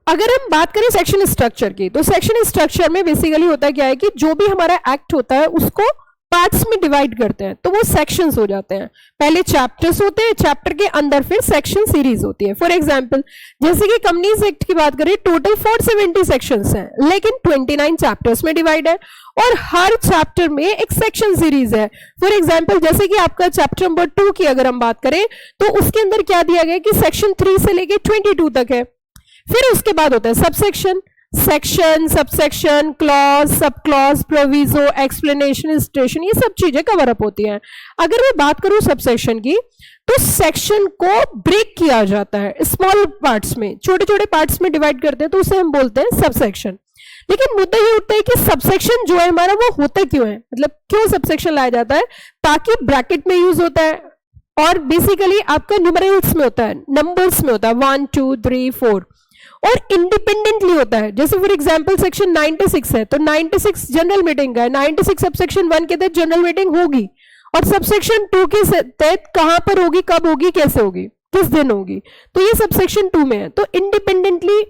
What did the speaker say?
अगर हम बात करें सेक्शन स्ट्रक्चर की, तो सेक्शन स्ट्रक्चर में बेसिकली होता क्या है कि जो भी हमारा एक्ट होता है उसको पार्ट्स में डिवाइड करते हैं, तो वो सेक्शंस हो जाते हैं। पहले चैप्टर्स होते हैं, चैप्टर के अंदर फिर सेक्शन सीरीज होती है। फॉर एग्जांपल जैसे कि कंपनीज एक्ट की बात करें, टोटल 470 सेक्शंस हैं, लेकिन 29 चैप्टर्स में डिवाइड है और हर चैप्टर में एक सेक्शन सीरीज है। फॉर एग्जांपल जैसे कि आपका चैप्टर नंबर 2 की अगर हम बात करें, तो उसके अंदर क्या दिया गया कि सेक्शन 3 से लेके 22 तक है। फिर उसके बाद होता है subsection, section, subsection, clause, sub clause, proviso, explanation, station, ये सब चीजें कवर अप होती हैं। अगर मैं बात करूं सबसेक्शन की, तो सेक्शन को ब्रेक किया जाता है स्मॉल पार्ट्स में, छोटे छोटे पार्ट्स में डिवाइड करते हैं, तो उसे हम बोलते हैं सबसेक्शन। लेकिन मुद्दा ये उठता है कि सबसेक्शन जो है हमारा वो होता क्यों है, मतलब क्यों सबसेक्शन लाया जाता है? ताकि ब्रैकेट में यूज होता है और बेसिकली आपका न्यूमेरल्स में होता है, नंबर्स में होता है 1 2 3 4, और इंडिपेंडेंटली होता है। जैसे फॉर एग्जांपल सेक्शन 96 है, तो 96 जनरल मीटिंग है, 96 सबसेक्शन 1 के तहत जनरल मीटिंग होगी, और सबसेक्शन 2 के तहत कहां पर होगी, कब होगी, कैसे होगी, किस दिन होगी, तो ये सबसेक्शन 2 में है। तो इंडिपेंडेंटली